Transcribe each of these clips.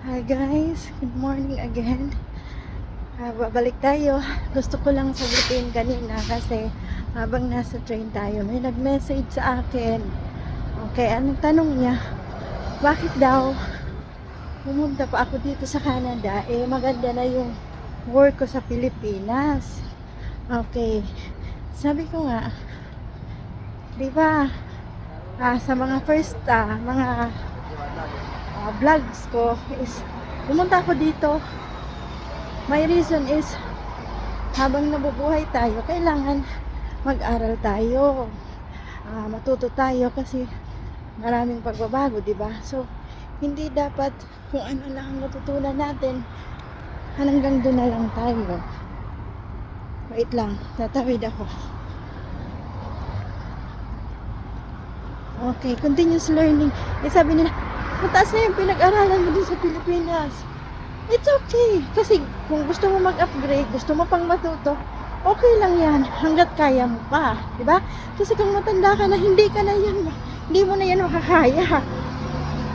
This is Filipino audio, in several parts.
Hi guys, good morning again. Babalik tayo. Gusto ko lang sagutin kanina kasi habang nasa train tayo, may nag-message sa akin. Okay, anong tanong niya? Bakit daw pumunta pa ako dito sa Canada? Maganda na yung work ko sa Pilipinas. Okay, sabi ko nga, di ba, sa mga first, mga vlogs ko is pumunta ako dito. My reason is habang nabubuhay tayo, kailangan mag-aral tayo, matuto tayo kasi maraming pagbabago, di ba? So hindi dapat kung ano lang ang natutunan natin hanggang doon na lang tayo. Wait lang, tatawid ako. Okay, continuous learning. Sabi nila, mataas na yung pinag-aralan mo dun sa Pilipinas. It's okay. Kasi kung gusto mo mag-upgrade, gusto mo pang matuto, okay lang yan hanggat kaya mo pa. Diba? Kasi kung matanda ka na, hindi ka na yan. Hindi mo na yan makakaya.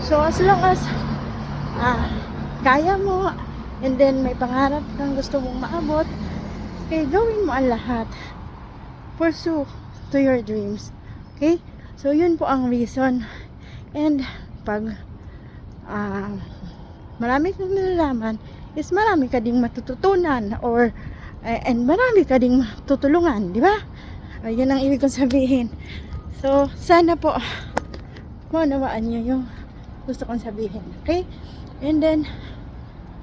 So as long as kaya mo, and then may pangarap kang gusto mong maabot, okay, gawin mo ang lahat. Pursue to your dreams. Okay? So yun po ang reason. And pag marami kang nalalaman is marami ka ding matututunan or and marami ka ding tutulungan, di ba? Yun ang ibig kong sabihin. So sana po maunawaan nyo yung gusto kong sabihin, okay? And then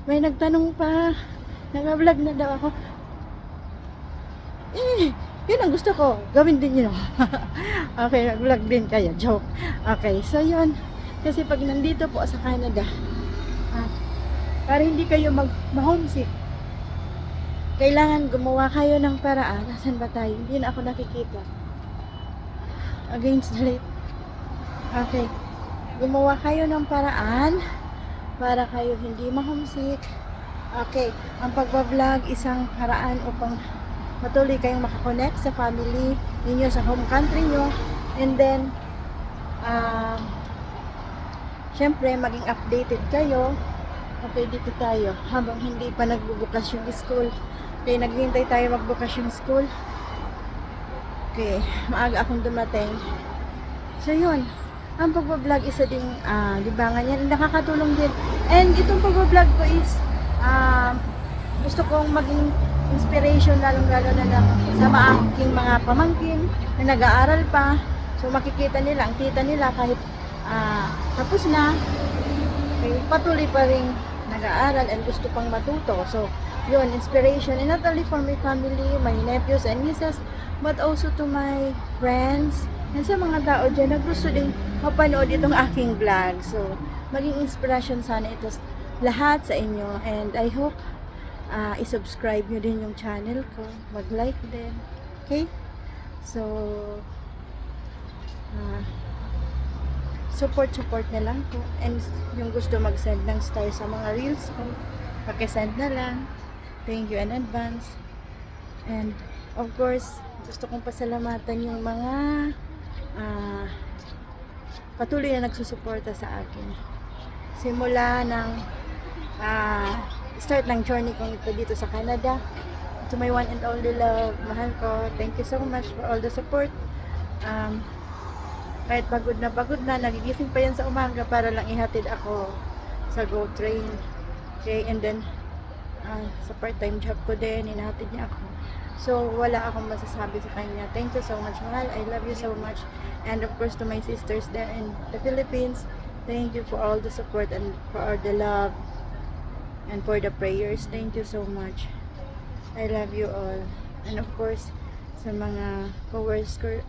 may nagtanong pa, nag-vlog na daw ako. Yun ang gusto ko, gawin din yun. Okay, nag-vlog din kaya, joke. Okay, so yun, kasi pag nandito po sa Canada, para hindi kayo ma-homesick, kailangan gumawa kayo ng paraan. Nasaan ba tayo? Hindi na ako nakikita. Against the light. Okay. Gumawa kayo ng paraan para kayo hindi ma-homesick. Okay. Ang pagbablog, isang paraan upang matuloy kayong makakonect sa family ninyo, sa home country nyo. And then, syempre, maging updated kayo. Okay, dito tayo. Habang hindi pa nagbubukas yung school. Okay, naghihintay tayo magbukas yung school. Okay, maaga akong dumating. So, yun. Ang pagbablog isa ding libangan yan. Nakakatulong din. And itong pagbablog ko is gusto kong maging inspiration lalong-lalo na sa aking mga pamangkin na nag-aaral pa. So, makikita nila, ang tita nila kahit tapos na, okay, patuloy pa rin nag-aaral and gusto pang matuto. So, yun, inspiration. And not only for my family, my nephews and nieces, but also to my friends and sa mga tao dyan na gusto din mapanood itong aking vlog. So, maging inspiration sana ito lahat sa inyo. And I hope i-subscribe nyo din yung channel ko. Mag-like din. Okay? So, support na lang po. And yung gusto mag-send ng star sa mga reels ko, pakisend na lang. Thank you in advance. And of course, gusto kong pasalamatan yung mga patuloy na nagsusuporta sa akin. Simula ng start ng journey kong ito dito sa Canada. To my one and only love, mahal ko, thank you so much for all the support. Kahit pagod na, nagigising pa yan sa umaga para lang ihatid ako sa GO train. Okay, and then sa part-time job ko din, inahatid niya ako. So, wala akong masasabi sa kanya. Thank you so much, mahal. I love you so much. And of course, to my sisters there in the Philippines, thank you for all the support and for all the love and for the prayers. Thank you so much. I love you all. And of course, sa mga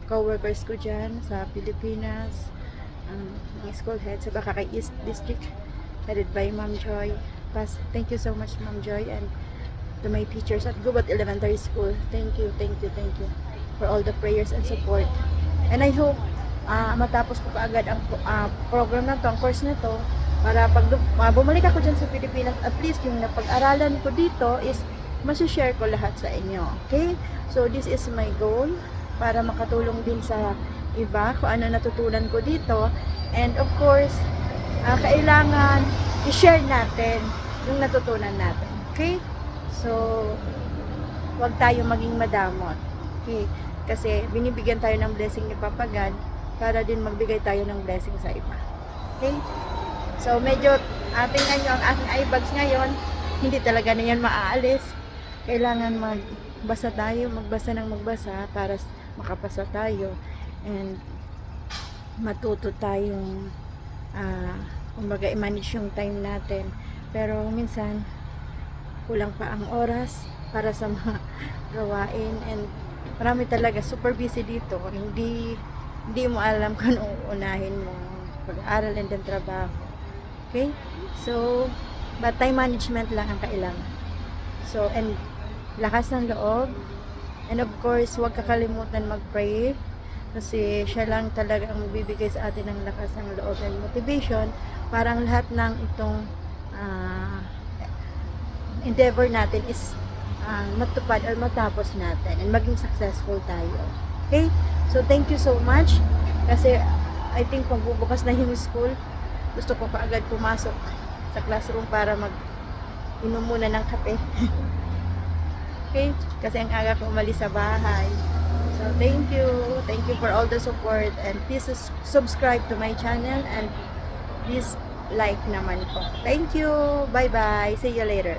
co-workers ko dyan sa Pilipinas, mga school head sa Bakakay East District, headed by Ma'am Joy. Thank you so much, Ma'am Joy, and to my teachers at Gubat Elementary School. Thank you for all the prayers and support. And I hope matapos ko kaagad ang program na to, ang course na to, para pag bumalik ako dyan sa Pilipinas, at least yung napag-aralan ko dito is masishare ko lahat sa inyo. Okay? So, this is my goal para makatulong din sa iba kung ano natutunan ko dito. And of course, kailangan i-share natin yung natutunan natin. Okay? So, huwag tayo maging madamot. Okay? Kasi binibigyan tayo ng blessing ni Papa God para din magbigay tayo ng blessing sa iba. Okay? So, medyo tingnan nyo ang aking eye bags ngayon. Hindi talaga na yan maaalis. Kailangan magbasa tayo, magbasa ng magbasa para makapasa tayo. And matuto tayong kumbaga i-manage yung time natin. Pero minsan, kulang pa ang oras para sa mga gawain. And marami talaga, super busy dito. Hindi mo alam kung anong uunahin mo. Pag-aaral and then trabaho. Okay? So, but time management lang ang kailangan. So, and lakas ng loob. And of course, huwag kakalimutan mag-pray. Kasi siya lang talaga ang magbibigay sa atin ng lakas ng loob and motivation. Parang lahat ng itong endeavor natin is matupad or matapos natin and maging successful tayo. Okay? So, thank you so much. Kasi, I think magbubukas na yung school. Gusto ko kaagad pumasok sa classroom para inom muna ng kape. Okay? Kasi ang aga ko umalis sa bahay. So, thank you. Thank you for all the support. And please subscribe to my channel and please like naman po. Thank you. Bye-bye. See you later.